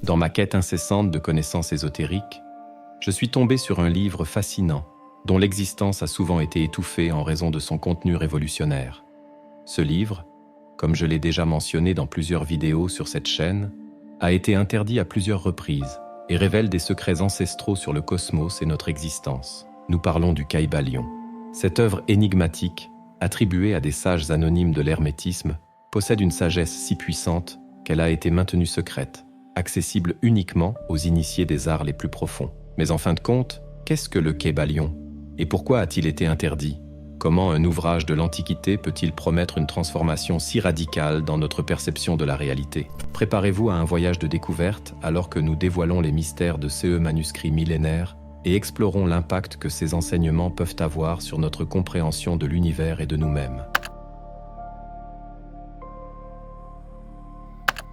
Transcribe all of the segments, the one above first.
Dans ma quête incessante de connaissances ésotériques, je suis tombé sur un livre fascinant, dont l'existence a souvent été étouffée en raison de son contenu révolutionnaire. Ce livre, comme je l'ai déjà mentionné dans plusieurs vidéos sur cette chaîne, a été interdit à plusieurs reprises et révèle des secrets ancestraux sur le cosmos et notre existence. Nous parlons du Kybalion. Cette œuvre énigmatique, attribuée à des sages anonymes de l'hermétisme, possède une sagesse si puissante qu'elle a été maintenue secrète, accessible uniquement aux initiés des arts les plus profonds. Mais en fin de compte, qu'est-ce que le Kybalion? Et pourquoi a-t-il été interdit? Comment un ouvrage de l'Antiquité peut-il promettre une transformation si radicale dans notre perception de la réalité? Préparez-vous à un voyage de découverte alors que nous dévoilons les mystères de ces manuscrits millénaires et explorons l'impact que ces enseignements peuvent avoir sur notre compréhension de l'univers et de nous-mêmes.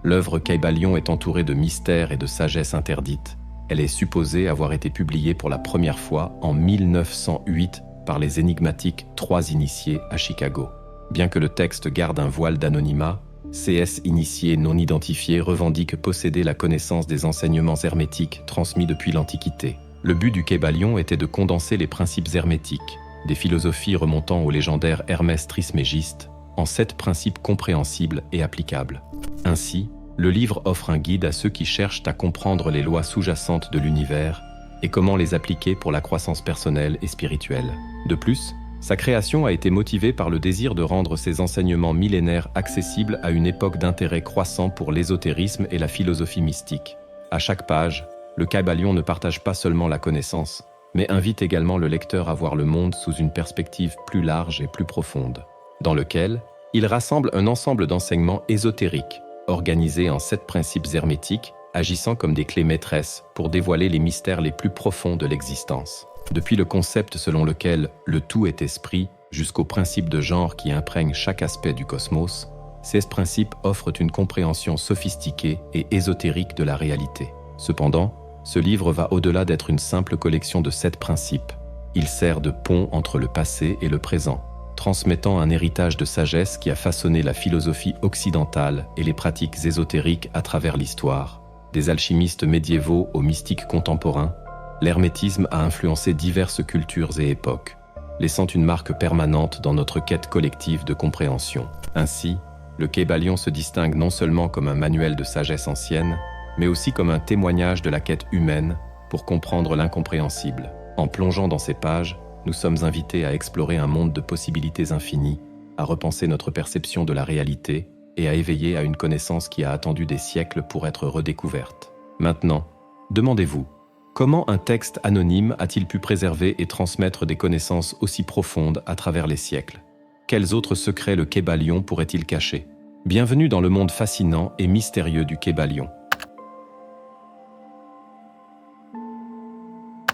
L'œuvre Kybalion est entourée de mystères et de sagesse interdite. Elle est supposée avoir été publiée pour la première fois en 1908 par les énigmatiques Trois Initiés à Chicago. Bien que le texte garde un voile d'anonymat, ces initiés non identifiés revendiquent posséder la connaissance des enseignements hermétiques transmis depuis l'Antiquité. Le but du Kybalion était de condenser les principes hermétiques, des philosophies remontant au légendaire Hermès Trismégiste, en 7 principes compréhensibles et applicables. Ainsi, le livre offre un guide à ceux qui cherchent à comprendre les lois sous-jacentes de l'univers et comment les appliquer pour la croissance personnelle et spirituelle. De plus, sa création a été motivée par le désir de rendre ces enseignements millénaires accessibles à une époque d'intérêt croissant pour l'ésotérisme et la philosophie mystique. À chaque page, le Kybalion ne partage pas seulement la connaissance, mais invite également le lecteur à voir le monde sous une perspective plus large et plus profonde, dans lequel il rassemble un ensemble d'enseignements ésotériques, organisés en 7 principes hermétiques, agissant comme des clés maîtresses pour dévoiler les mystères les plus profonds de l'existence. Depuis le concept selon lequel le tout est esprit, jusqu'au principe de genre qui imprègne chaque aspect du cosmos, ces principes offrent une compréhension sophistiquée et ésotérique de la réalité. Cependant, ce livre va au-delà d'être une simple collection de 7 principes. Il sert de pont entre le passé et le présent, transmettant un héritage de sagesse qui a façonné la philosophie occidentale et les pratiques ésotériques à travers l'histoire. Des alchimistes médiévaux aux mystiques contemporains, l'hermétisme a influencé diverses cultures et époques, laissant une marque permanente dans notre quête collective de compréhension. Ainsi, le Kybalion se distingue non seulement comme un manuel de sagesse ancienne, mais aussi comme un témoignage de la quête humaine pour comprendre l'incompréhensible. En plongeant dans ces pages, nous sommes invités à explorer un monde de possibilités infinies, à repenser notre perception de la réalité et à éveiller à une connaissance qui a attendu des siècles pour être redécouverte. Maintenant, demandez-vous, comment un texte anonyme a-t-il pu préserver et transmettre des connaissances aussi profondes à travers les siècles? Quels autres secrets le Kybalion pourrait-il cacher? Bienvenue dans le monde fascinant et mystérieux du Kybalion.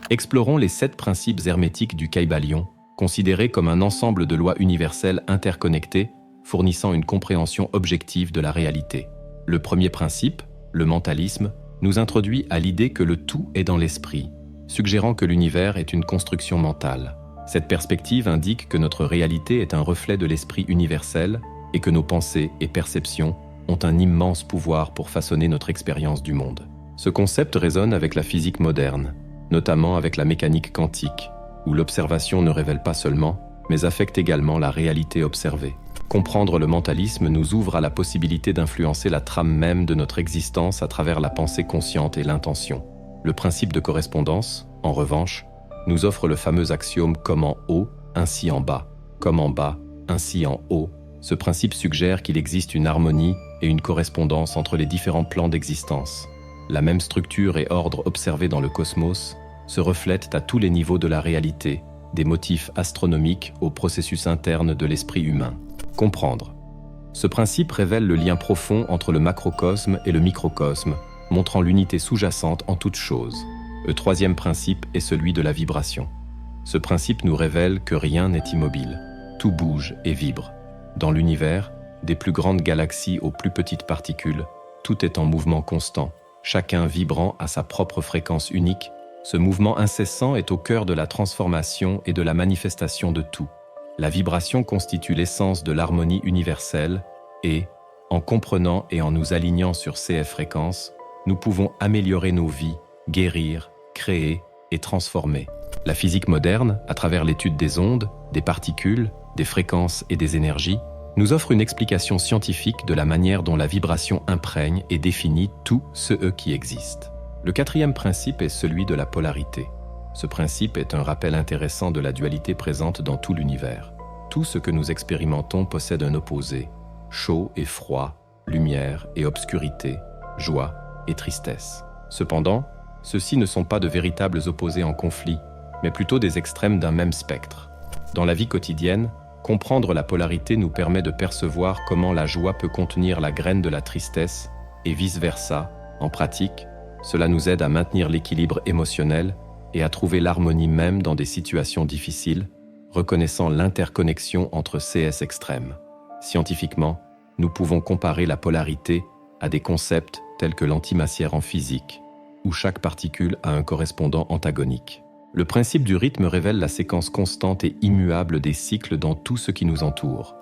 Explorons les 7 principes hermétiques du Kybalion, considérés comme un ensemble de lois universelles interconnectées, fournissant une compréhension objective de la réalité. Le premier principe, le mentalisme, nous introduit à l'idée que le tout est dans l'esprit, suggérant que l'univers est une construction mentale. Cette perspective indique que notre réalité est un reflet de l'esprit universel et que nos pensées et perceptions ont un immense pouvoir pour façonner notre expérience du monde. Ce concept résonne avec la physique moderne, notamment avec la mécanique quantique, où l'observation ne révèle pas seulement, mais affecte également la réalité observée. Comprendre le mentalisme nous ouvre à la possibilité d'influencer la trame même de notre existence à travers la pensée consciente et l'intention. Le principe de correspondance, en revanche, nous offre le fameux axiome « comme en haut, ainsi en bas ». Comme en bas, ainsi en haut. Ce principe suggère qu'il existe une harmonie et une correspondance entre les différents plans d'existence. La même structure et ordre observés dans le cosmos se reflètent à tous les niveaux de la réalité, des motifs astronomiques aux processus internes de l'esprit humain. Comprendre. Ce principe révèle le lien profond entre le macrocosme et le microcosme, montrant l'unité sous-jacente en toute chose. Le troisième principe est celui de la vibration. Ce principe nous révèle que rien n'est immobile. Tout bouge et vibre. Dans l'univers, des plus grandes galaxies aux plus petites particules, tout est en mouvement constant, chacun vibrant à sa propre fréquence unique. Ce mouvement incessant est au cœur de la transformation et de la manifestation de tout. La vibration constitue l'essence de l'harmonie universelle et, en comprenant et en nous alignant sur ces fréquences, nous pouvons améliorer nos vies, guérir, créer et transformer. La physique moderne, à travers l'étude des ondes, des particules, des fréquences et des énergies, nous offre une explication scientifique de la manière dont la vibration imprègne et définit tout ce qui existe. Le quatrième principe est celui de la polarité. Ce principe est un rappel intéressant de la dualité présente dans tout l'univers. Tout ce que nous expérimentons possède un opposé, chaud et froid, lumière et obscurité, joie et tristesse. Cependant, ceux-ci ne sont pas de véritables opposés en conflit, mais plutôt des extrêmes d'un même spectre. Dans la vie quotidienne, comprendre la polarité nous permet de percevoir comment la joie peut contenir la graine de la tristesse et vice-versa. En pratique, cela nous aide à maintenir l'équilibre émotionnel et à trouver l'harmonie même dans des situations difficiles, reconnaissant l'interconnexion entre ces extrêmes. Scientifiquement, nous pouvons comparer la polarité à des concepts tels que l'antimatière en physique, où chaque particule a un correspondant antagonique. Le principe du rythme révèle la séquence constante et immuable des cycles dans tout ce qui nous entoure.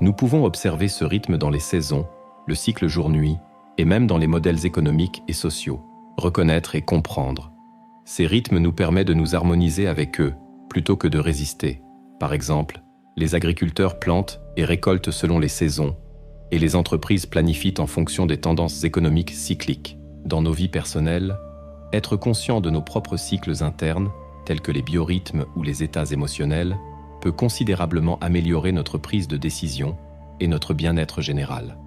Nous pouvons observer ce rythme dans les saisons, le cycle jour-nuit, et même dans les modèles économiques et sociaux. Reconnaître et comprendre. Ces rythmes nous permettent de nous harmoniser avec eux, plutôt que de résister. Par exemple, les agriculteurs plantent et récoltent selon les saisons, et les entreprises planifient en fonction des tendances économiques cycliques. Dans nos vies personnelles, être conscient de nos propres cycles internes, tels que les biorhythmes ou les états émotionnels, peut considérablement améliorer notre prise de décision et notre bien-être général.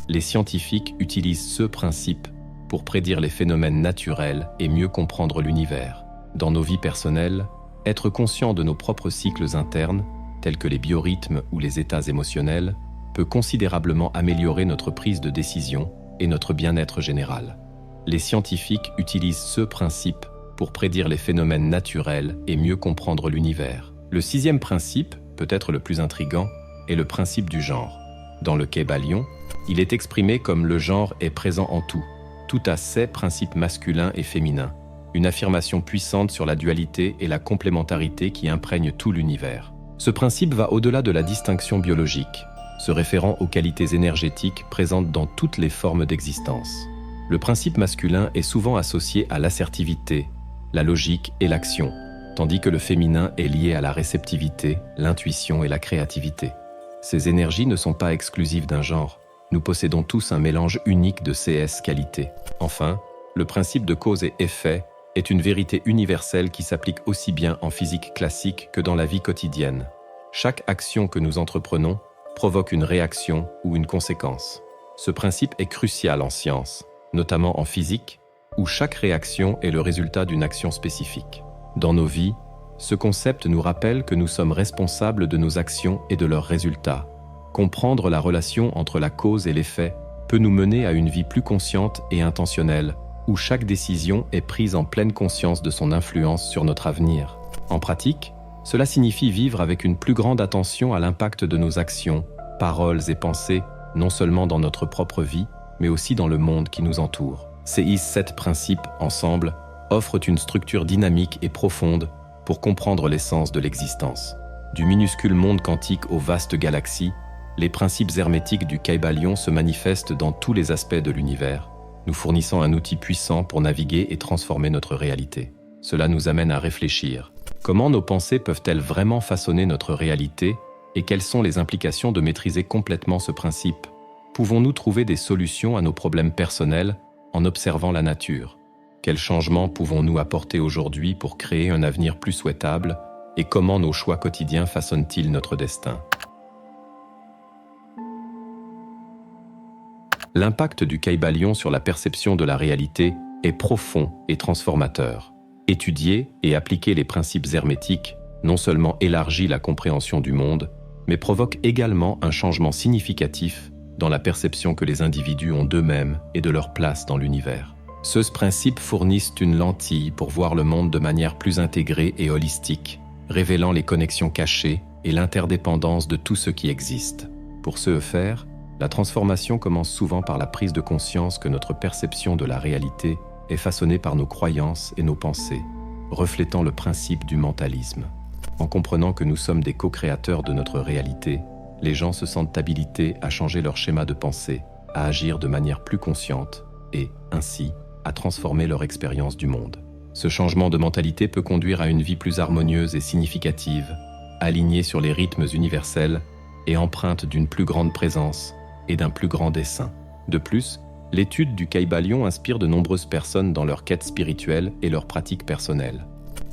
Les scientifiques utilisent ce principe pour prédire les phénomènes naturels et mieux comprendre l'univers. Dans nos vies personnelles, être conscient de nos propres cycles internes, tels que les biorhythmes ou les états émotionnels, peut considérablement améliorer notre prise de décision et notre bien-être général. Les scientifiques utilisent ce principe pour prédire les phénomènes naturels et mieux comprendre l'univers. Le sixième principe, peut-être le plus intrigant, est le principe du genre. Dans le Kybalion, il est exprimé comme le genre est présent en tout. Tout a ses principes masculins et féminins, une affirmation puissante sur la dualité et la complémentarité qui imprègne tout l'univers. Ce principe va au-delà de la distinction biologique, se référant aux qualités énergétiques présentes dans toutes les formes d'existence. Le principe masculin est souvent associé à l'assertivité, la logique et l'action, tandis que le féminin est lié à la réceptivité, l'intuition et la créativité. Ces énergies ne sont pas exclusives d'un genre. Nous possédons tous un mélange unique de ces qualités. Enfin, le principe de cause et effet est une vérité universelle qui s'applique aussi bien en physique classique que dans la vie quotidienne. Chaque action que nous entreprenons provoque une réaction ou une conséquence. Ce principe est crucial en science, notamment en physique, où chaque réaction est le résultat d'une action spécifique. Dans nos vies, ce concept nous rappelle que nous sommes responsables de nos actions et de leurs résultats. Comprendre la relation entre la cause et l'effet peut nous mener à une vie plus consciente et intentionnelle, où chaque décision est prise en pleine conscience de son influence sur notre avenir. En pratique, cela signifie vivre avec une plus grande attention à l'impact de nos actions, paroles et pensées, non seulement dans notre propre vie, mais aussi dans le monde qui nous entoure. Ces 7 principes, ensemble, offrent une structure dynamique et profonde pour comprendre l'essence de l'existence. Du minuscule monde quantique aux vastes galaxies, les principes hermétiques du Kybalion se manifestent dans tous les aspects de l'univers, nous fournissant un outil puissant pour naviguer et transformer notre réalité. Cela nous amène à réfléchir. Comment nos pensées peuvent-elles vraiment façonner notre réalité et quelles sont les implications de maîtriser complètement ce principe? Pouvons-nous trouver des solutions à nos problèmes personnels en observant la nature? Quels changements pouvons-nous apporter aujourd'hui pour créer un avenir plus souhaitable et comment nos choix quotidiens façonnent-ils notre destin? L'impact du Kybalion sur la perception de la réalité est profond et transformateur. Étudier et appliquer les principes hermétiques non seulement élargit la compréhension du monde, mais provoque également un changement significatif dans la perception que les individus ont d'eux-mêmes et de leur place dans l'univers. Ces principes fournissent une lentille pour voir le monde de manière plus intégrée et holistique, révélant les connexions cachées et l'interdépendance de tout ce qui existe. Pour ce faire, la transformation commence souvent par la prise de conscience que notre perception de la réalité est façonnée par nos croyances et nos pensées, reflétant le principe du mentalisme. En comprenant que nous sommes des co-créateurs de notre réalité, les gens se sentent habilités à changer leur schéma de pensée, à agir de manière plus consciente et, ainsi, à transformer leur expérience du monde. Ce changement de mentalité peut conduire à une vie plus harmonieuse et significative, alignée sur les rythmes universels et empreinte d'une plus grande présence et d'un plus grand dessein. De plus, l'étude du Kybalion inspire de nombreuses personnes dans leur quête spirituelle et leurs pratiques personnelles.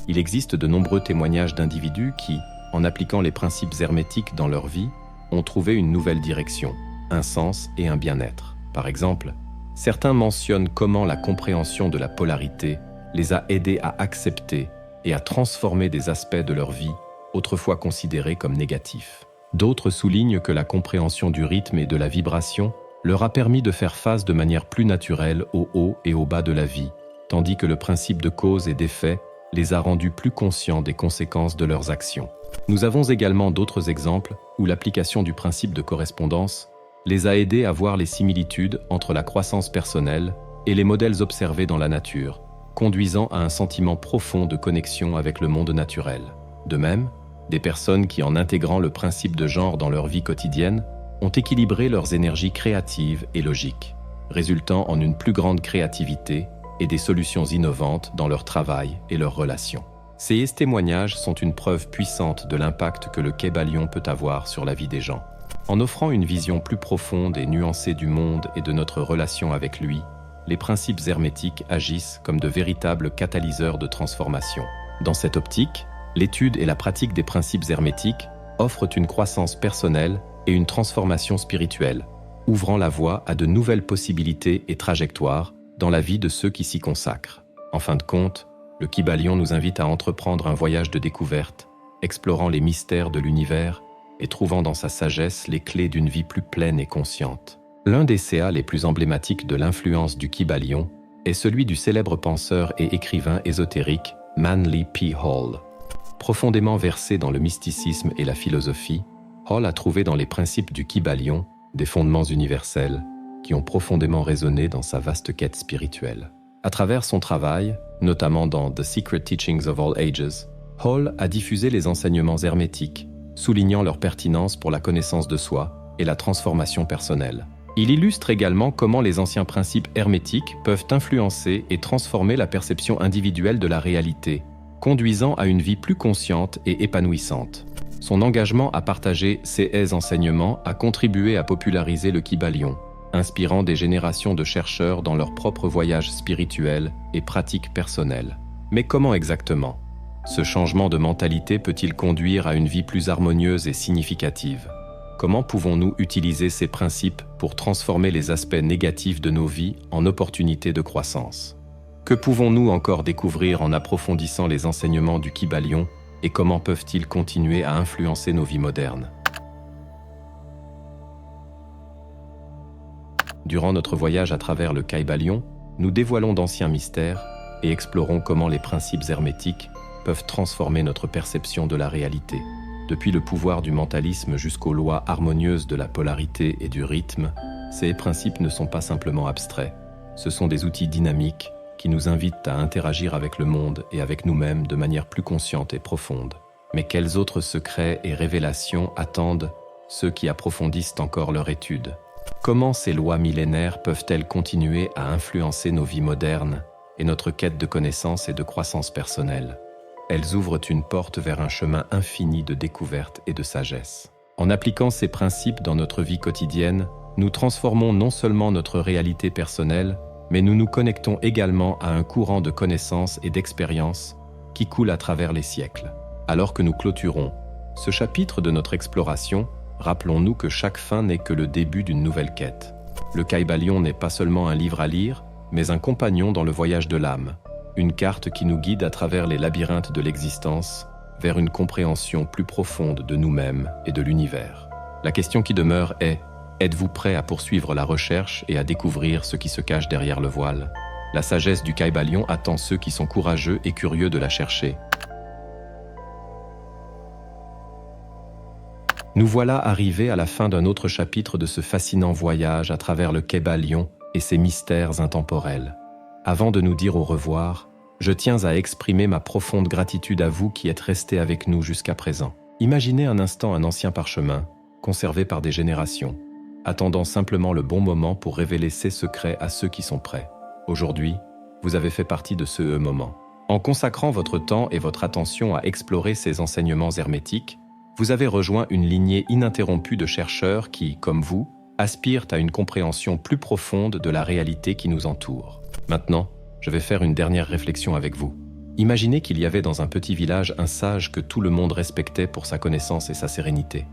Il existe de nombreux témoignages d'individus qui, en appliquant les principes hermétiques dans leur vie, ont trouvé une nouvelle direction, un sens et un bien-être. Par exemple, certains mentionnent comment la compréhension de la polarité les a aidés à accepter et à transformer des aspects de leur vie autrefois considérés comme négatifs. D'autres soulignent que la compréhension du rythme et de la vibration leur a permis de faire face de manière plus naturelle au haut et au bas de la vie, tandis que le principe de cause et d'effet les a rendus plus conscients des conséquences de leurs actions. Nous avons également d'autres exemples où l'application du principe de correspondance les a aidés à voir les similitudes entre la croissance personnelle et les modèles observés dans la nature, conduisant à un sentiment profond de connexion avec le monde naturel. De même, des personnes qui, en intégrant le principe de genre dans leur vie quotidienne, ont équilibré leurs énergies créatives et logiques, résultant en une plus grande créativité et des solutions innovantes dans leur travail et leurs relations. Ces témoignages sont une preuve puissante de l'impact que le Kybalion peut avoir sur la vie des gens. En offrant une vision plus profonde et nuancée du monde et de notre relation avec lui, les principes hermétiques agissent comme de véritables catalyseurs de transformation. Dans cette optique, l'étude et la pratique des principes hermétiques offrent une croissance personnelle et une transformation spirituelle, ouvrant la voie à de nouvelles possibilités et trajectoires dans la vie de ceux qui s'y consacrent. En fin de compte, le Kybalion nous invite à entreprendre un voyage de découverte, explorant les mystères de l'univers et trouvant dans sa sagesse les clés d'une vie plus pleine et consciente. L'un des CA les plus emblématiques de l'influence du Kybalion est celui du célèbre penseur et écrivain ésotérique Manly P. Hall. Profondément versé dans le mysticisme et la philosophie, Hall a trouvé dans les principes du Kybalion des fondements universels qui ont profondément résonné dans sa vaste quête spirituelle. À travers son travail, notamment dans The Secret Teachings of All Ages, Hall a diffusé les enseignements hermétiques, soulignant leur pertinence pour la connaissance de soi et la transformation personnelle. Il illustre également comment les anciens principes hermétiques peuvent influencer et transformer la perception individuelle de la réalité, conduisant à une vie plus consciente et épanouissante. Son engagement à partager ces enseignements a contribué à populariser le Kybalion, inspirant des générations de chercheurs dans leurs propres voyages spirituels et pratiques personnelles. Mais comment exactement? Ce changement de mentalité peut-il conduire à une vie plus harmonieuse et significative? Comment pouvons-nous utiliser ces principes pour transformer les aspects négatifs de nos vies en opportunités de croissance? Que pouvons-nous encore découvrir en approfondissant les enseignements du Kybalion et comment peuvent-ils continuer à influencer nos vies modernes? Durant notre voyage à travers le Kybalion, nous dévoilons d'anciens mystères et explorons comment les principes hermétiques peuvent transformer notre perception de la réalité. Depuis le pouvoir du mentalisme jusqu'aux lois harmonieuses de la polarité et du rythme, ces principes ne sont pas simplement abstraits. Ce sont des outils dynamiques qui nous invitent à interagir avec le monde et avec nous-mêmes de manière plus consciente et profonde. Mais quels autres secrets et révélations attendent ceux qui approfondissent encore leur étude? Comment ces lois millénaires peuvent-elles continuer à influencer nos vies modernes et notre quête de connaissance et de croissance personnelle? Elles ouvrent une porte vers un chemin infini de découverte et de sagesse. En appliquant ces principes dans notre vie quotidienne, nous transformons non seulement notre réalité personnelle, mais nous nous connectons également à un courant de connaissances et d'expériences qui coule à travers les siècles. Alors que nous clôturons ce chapitre de notre exploration, rappelons-nous que chaque fin n'est que le début d'une nouvelle quête. Le Kybalion n'est pas seulement un livre à lire, mais un compagnon dans le voyage de l'âme. Une carte qui nous guide à travers les labyrinthes de l'existence vers une compréhension plus profonde de nous-mêmes et de l'univers. La question qui demeure est: êtes-vous prêt à poursuivre la recherche et à découvrir ce qui se cache derrière le voile? La sagesse du Kybalion attend ceux qui sont courageux et curieux de la chercher. Nous voilà arrivés à la fin d'un autre chapitre de ce fascinant voyage à travers le Kybalion et ses mystères intemporels. Avant de nous dire au revoir, je tiens à exprimer ma profonde gratitude à vous qui êtes restés avec nous jusqu'à présent. Imaginez un instant un ancien parchemin, conservé par des générations, attendant simplement le bon moment pour révéler ses secrets à ceux qui sont prêts. Aujourd'hui, vous avez fait partie de ce moment. En consacrant votre temps et votre attention à explorer ces enseignements hermétiques, vous avez rejoint une lignée ininterrompue de chercheurs qui, comme vous, aspirent à une compréhension plus profonde de la réalité qui nous entoure. Maintenant, je vais faire une dernière réflexion avec vous. Imaginez qu'il y avait dans un petit village un sage que tout le monde respectait pour sa connaissance et sa sérénité.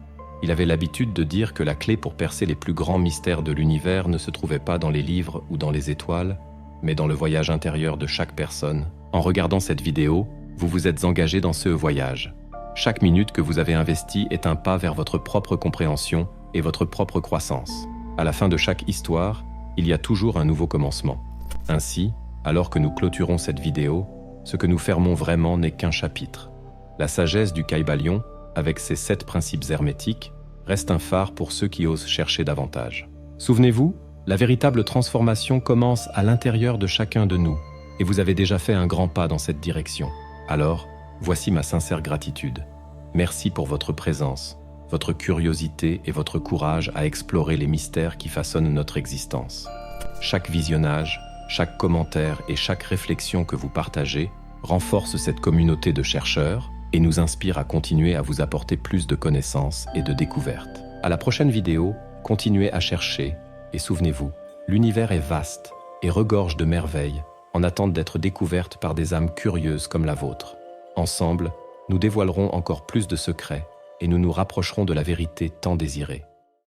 Il avait l'habitude de dire que la clé pour percer les plus grands mystères de l'univers ne se trouvait pas dans les livres ou dans les étoiles, mais dans le voyage intérieur de chaque personne. En regardant cette vidéo, vous vous êtes engagé dans ce voyage. Chaque minute que vous avez investie est un pas vers votre propre compréhension et votre propre croissance. À la fin de chaque histoire, il y a toujours un nouveau commencement. Ainsi, alors que nous clôturons cette vidéo, ce que nous fermons vraiment n'est qu'un chapitre. La sagesse du Kybalion, avec ses 7 principes hermétiques, reste un phare pour ceux qui osent chercher davantage. Souvenez-vous, la véritable transformation commence à l'intérieur de chacun de nous, et vous avez déjà fait un grand pas dans cette direction. Alors, voici ma sincère gratitude. Merci pour votre présence, votre curiosité et votre courage à explorer les mystères qui façonnent notre existence. Chaque visionnage, chaque commentaire et chaque réflexion que vous partagez renforce cette communauté de chercheurs et nous inspire à continuer à vous apporter plus de connaissances et de découvertes. À la prochaine vidéo, continuez à chercher et souvenez-vous, l'univers est vaste et regorge de merveilles en attente d'être découvertes par des âmes curieuses comme la vôtre. Ensemble, nous dévoilerons encore plus de secrets et nous nous rapprocherons de la vérité tant désirée.